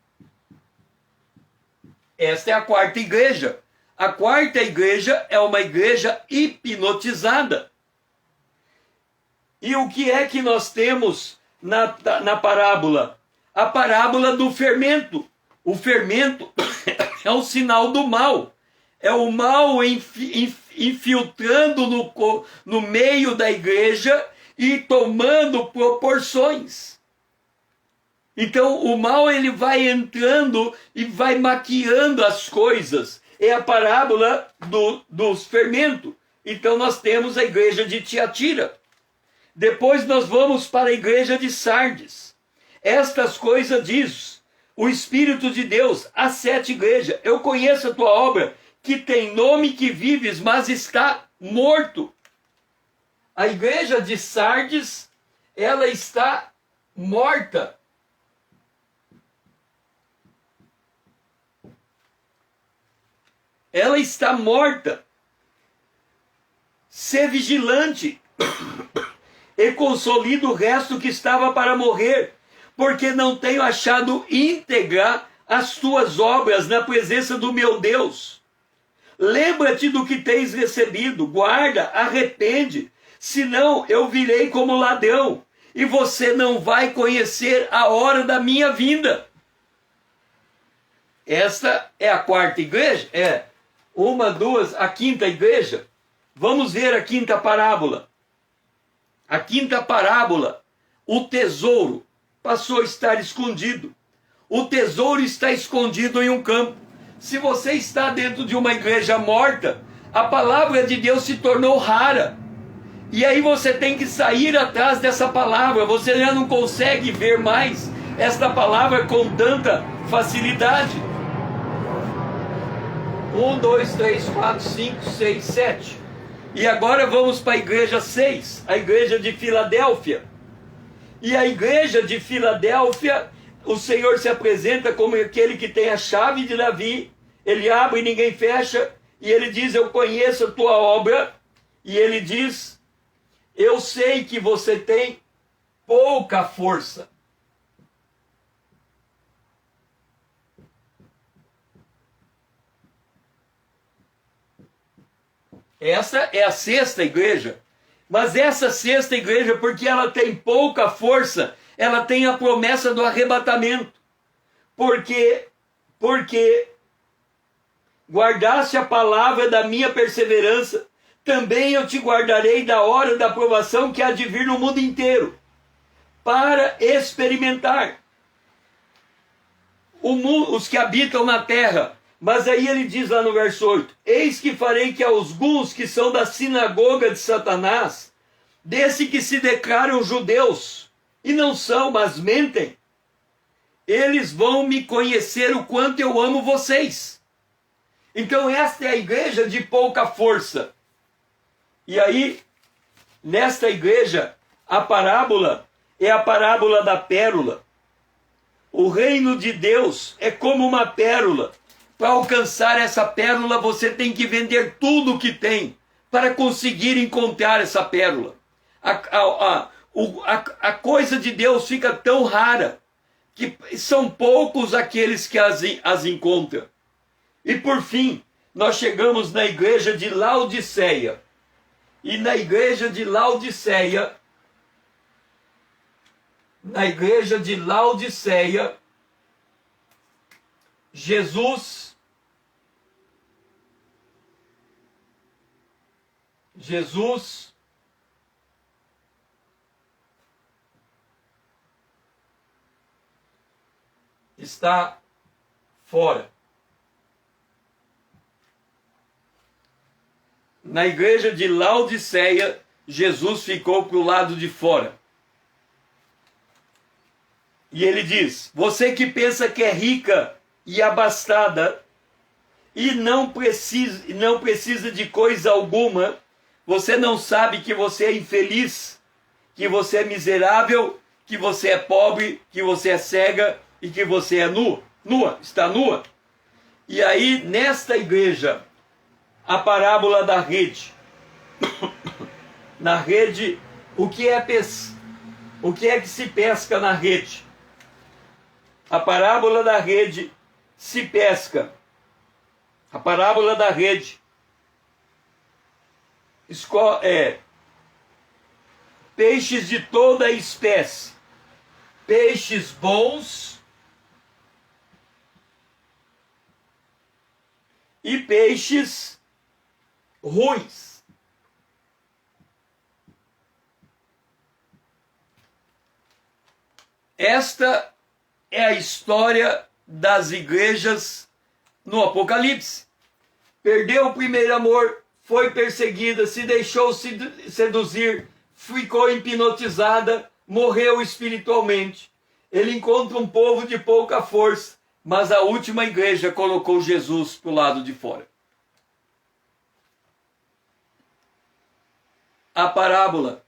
Esta é a quarta igreja. A quarta igreja é uma igreja hipnotizada. E o que é que nós temos na parábola? A parábola do fermento. O fermento é um sinal do mal. É o mal infiltrando no meio da igreja e tomando proporções. Então o mal ele vai entrando e vai maquiando as coisas. É a parábola dos fermentos. Então nós temos a igreja de Tiatira. Depois nós vamos para a igreja de Sardes. Estas coisas diz o Espírito de Deus às 7 igrejas. Eu conheço a tua obra, que tem nome que vives, mas está morto. A igreja de Sardes, ela está morta. Ela está morta. Ser vigilante e consolida o resto que estava para morrer, porque não tenho achado íntegra as tuas obras na presença do meu Deus. Lembra-te do que tens recebido, guarda, arrepende, senão eu virei como ladrão, e você não vai conhecer a hora da minha vinda. Esta é a quarta igreja? É. Uma, duas, a quinta igreja. Vamos ver a quinta parábola. A quinta parábola, o tesouro passou a estar escondido. O tesouro está escondido em um campo. Se você está dentro de uma igreja morta, a palavra de Deus se tornou rara. E aí você tem que sair atrás dessa palavra. Você já não consegue ver mais esta palavra com tanta facilidade. 1, 2, 3, 4, 5, 6, 7. E agora vamos para a igreja 6, a igreja de Filadélfia. E a igreja de Filadélfia, o Senhor se apresenta como aquele que tem a chave de Davi. Ele abre e ninguém fecha. E ele diz, eu conheço a tua obra. E ele diz, eu sei que você tem pouca força. Essa é a sexta igreja. Mas essa sexta igreja, porque ela tem pouca força, ela tem a promessa do arrebatamento. Porque guardaste a palavra da minha perseverança, também eu te guardarei da hora da provação que há de vir no mundo inteiro, para experimentar os que habitam na terra. Mas aí ele diz lá no verso 8, eis que farei que alguns que são da sinagoga de Satanás, desse que se declaram judeus, e não são, mas mentem, eles vão me conhecer o quanto eu amo vocês. Então esta é a igreja de pouca força. E aí, nesta igreja, a parábola é a parábola da pérola. O reino de Deus é como uma pérola. Para alcançar essa pérola, você tem que vender tudo o que tem para conseguir encontrar essa pérola. A coisa de Deus fica tão rara que são poucos aqueles que as encontram. E por fim, nós chegamos na igreja de Laodiceia. E na igreja de Laodiceia, Jesus está fora. Na igreja de Laodiceia, Jesus ficou para o lado de fora. E ele diz, você que pensa que é rica e abastada, e não precisa de coisa alguma, você não sabe que você é infeliz, que você é miserável, que você é pobre, que você é cega e que você é está nua. E aí, nesta igreja, a parábola da rede. Na rede, o que é que se pesca na rede? A parábola da rede se pesca. A parábola da rede é peixes de toda a espécie, peixes bons e peixes ruins. Esta é a história das igrejas no Apocalipse. Perdeu o primeiro amor, foi perseguida, se deixou seduzir, ficou hipnotizada, morreu espiritualmente. Ele encontra um povo de pouca força, mas a última igreja colocou Jesus para o lado de fora. a parábola.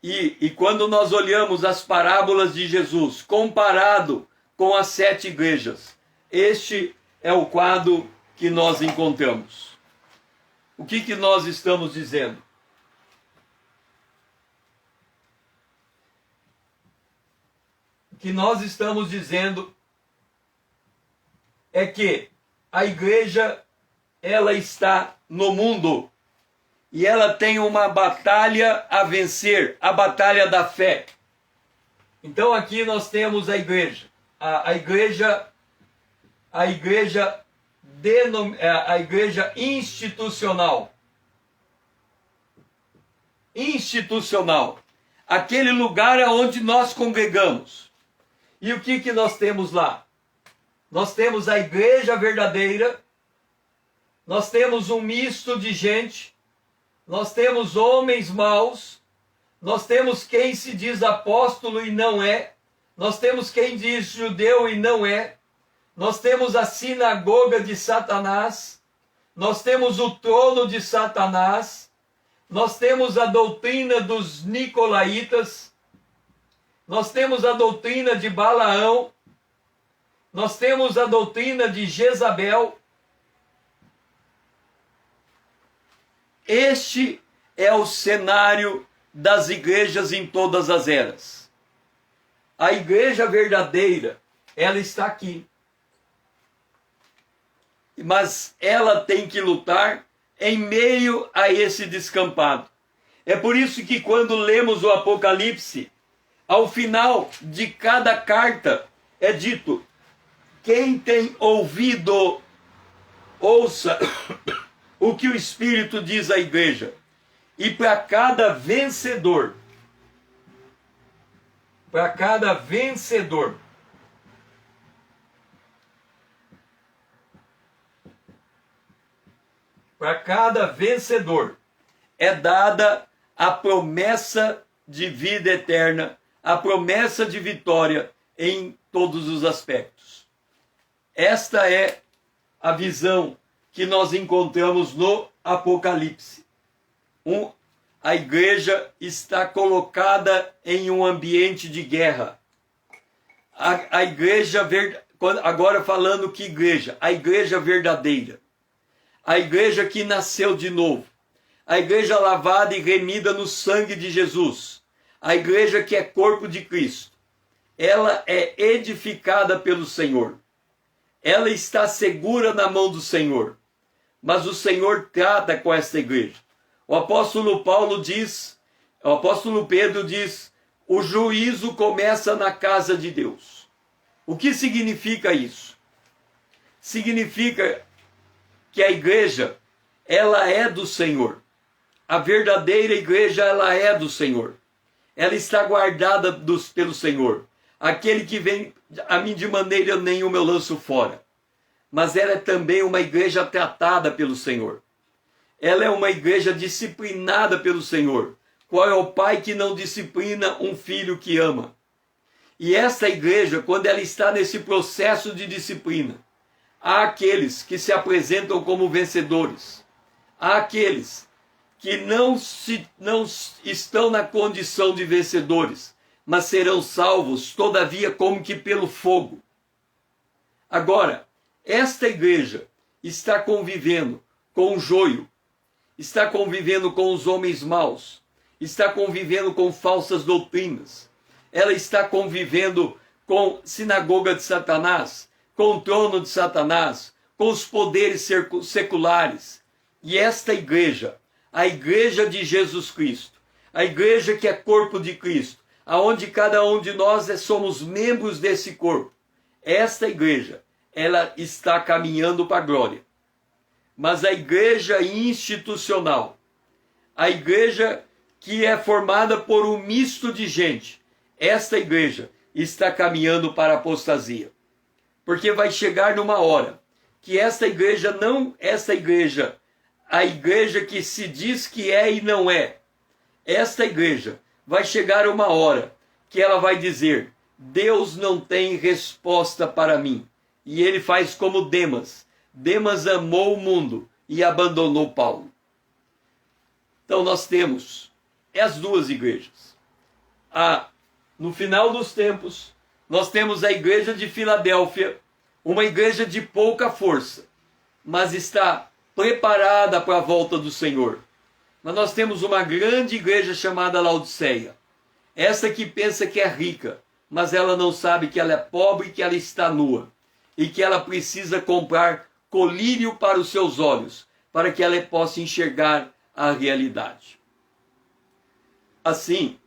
E quando nós olhamos as parábolas de Jesus, comparado com as 7 igrejas, este é o quadro que nós encontramos. O que nós estamos dizendo? O que nós estamos dizendo é que a igreja, ela está no mundo e ela tem uma batalha a vencer, a batalha da fé. Então aqui nós temos a igreja, a igreja institucional. Institucional. Aquele lugar onde nós congregamos. E o que nós temos lá? Nós temos a igreja verdadeira, nós temos um misto de gente, nós temos homens maus, nós temos quem se diz apóstolo e não é, nós temos quem diz judeu e não é, nós temos a sinagoga de Satanás, nós temos o trono de Satanás, nós temos a doutrina dos nicolaítas, nós temos a doutrina de Balaão, nós temos a doutrina de Jezabel. Este é o cenário das igrejas em todas as eras. A igreja verdadeira, ela está aqui. Mas ela tem que lutar em meio a esse descampado. É por isso que quando lemos o Apocalipse, ao final de cada carta é dito: quem tem ouvido, ouça o que o Espírito diz à igreja. E para cada vencedor, para cada vencedor, é dada a promessa de vida eterna, a promessa de vitória em todos os aspectos. Esta é a visão que nós encontramos no Apocalipse. A igreja está colocada em um ambiente de guerra. A igreja, agora falando que igreja? A igreja verdadeira. A igreja que nasceu de novo. A igreja lavada e remida no sangue de Jesus. A igreja que é corpo de Cristo. Ela é edificada pelo Senhor. Ela está segura na mão do Senhor. Mas o Senhor trata com esta igreja. O apóstolo Pedro diz: o juízo começa na casa de Deus. O que significa isso? Significa que a igreja, ela é do Senhor. A verdadeira igreja, ela é do Senhor. Ela está guardada pelo Senhor. Aquele que vem a mim de maneira nenhuma eu lanço fora. Mas ela é também uma igreja tratada pelo Senhor. Ela é uma igreja disciplinada pelo Senhor. Qual é o pai que não disciplina um filho que ama? E essa igreja, quando ela está nesse processo de disciplina, há aqueles que se apresentam como vencedores. Há aqueles que não estão na condição de vencedores, mas serão salvos, todavia, como que pelo fogo. Agora, esta igreja está convivendo com o joio, está convivendo com os homens maus, está convivendo com falsas doutrinas, ela está convivendo com sinagoga de Satanás, com o trono de Satanás, com os poderes seculares. E esta igreja, a igreja de Jesus Cristo, a igreja que é corpo de Cristo, aonde cada um de nós somos membros desse corpo, esta igreja, ela está caminhando para a glória. Mas a igreja institucional, a igreja que é formada por um misto de gente, esta igreja está caminhando para a apostasia. Porque vai chegar numa hora que esta igreja, a igreja que se diz que é e não é, esta igreja vai chegar uma hora que ela vai dizer: Deus não tem resposta para mim. E ele faz como Demas. Demas amou o mundo e abandonou Paulo. Então nós temos é as duas igrejas. No final dos tempos, nós temos a igreja de Filadélfia, uma igreja de pouca força, mas está preparada para a volta do Senhor. Mas nós temos uma grande igreja chamada Laodiceia. Essa que pensa que é rica, mas ela não sabe que ela é pobre, que ela está nua. E que ela precisa comprar colírio para os seus olhos, para que ela possa enxergar a realidade. Assim,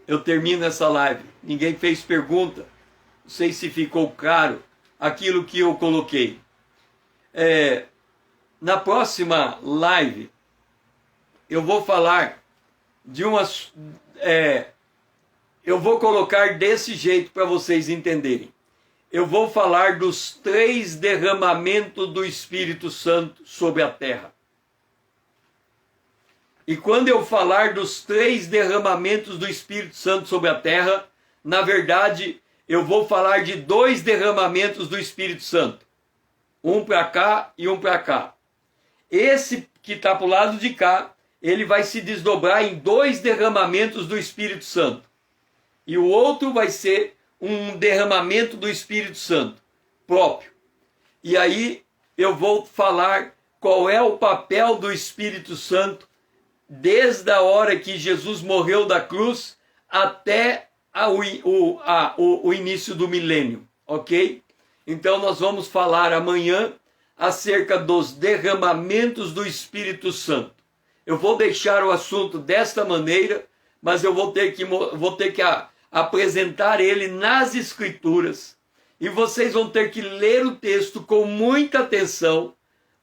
eu termino essa live. Ninguém fez pergunta. Não sei se ficou claro aquilo que eu coloquei. Na próxima live, eu vou falar de umas... eu vou colocar desse jeito para vocês entenderem. Eu vou falar dos 3 derramamentos do Espírito Santo sobre a terra. E quando eu falar dos 3 derramamentos do Espírito Santo sobre a terra, na verdade, eu vou falar de 2 derramamentos do Espírito Santo. Um para cá e um para cá. Esse que está para o lado de cá, ele vai se desdobrar em 2 derramamentos do Espírito Santo. E o outro vai ser um derramamento do Espírito Santo próprio. E aí eu vou falar qual é o papel do Espírito Santo desde a hora que Jesus morreu da cruz até o início do milênio, ok? Então nós vamos falar amanhã acerca dos derramamentos do Espírito Santo. Eu vou deixar o assunto desta maneira, mas eu vou ter que apresentar ele nas Escrituras. E vocês vão ter que ler o texto com muita atenção,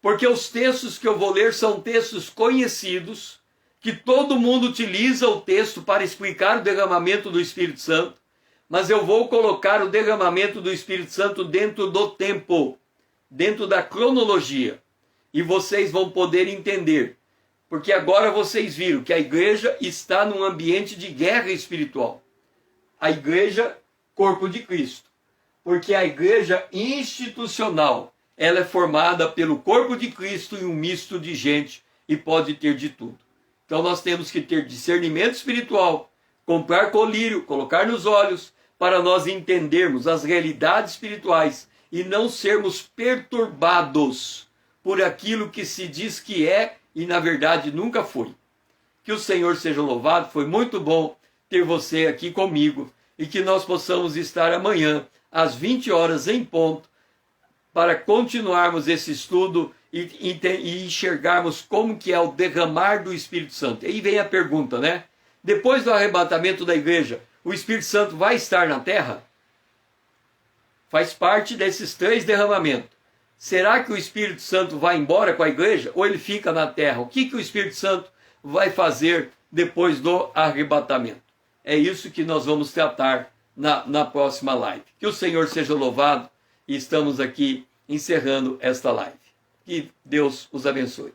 porque os textos que eu vou ler são textos conhecidos, que todo mundo utiliza o texto para explicar o derramamento do Espírito Santo, mas eu vou colocar o derramamento do Espírito Santo dentro do tempo, dentro da cronologia, e vocês vão poder entender, porque agora vocês viram que a igreja está num ambiente de guerra espiritual. A igreja, corpo de Cristo, porque a igreja institucional, ela é formada pelo corpo de Cristo e um misto de gente, e pode ter de tudo. Então nós temos que ter discernimento espiritual, comprar colírio, colocar nos olhos, para nós entendermos as realidades espirituais e não sermos perturbados por aquilo que se diz que é e na verdade nunca foi. Que o Senhor seja louvado, foi muito bom ter você aqui comigo e que nós possamos estar amanhã às 20 horas em ponto para continuarmos esse estudo e enxergarmos como que é o derramar do Espírito Santo. E aí vem a pergunta, né? Depois do arrebatamento da igreja, o Espírito Santo vai estar na terra? Faz parte desses 3 derramamentos. Será que o Espírito Santo vai embora com a igreja ou ele fica na terra? O que o Espírito Santo vai fazer depois do arrebatamento? É isso que nós vamos tratar na próxima live. Que o Senhor seja louvado e estamos aqui encerrando esta live. Que Deus os abençoe.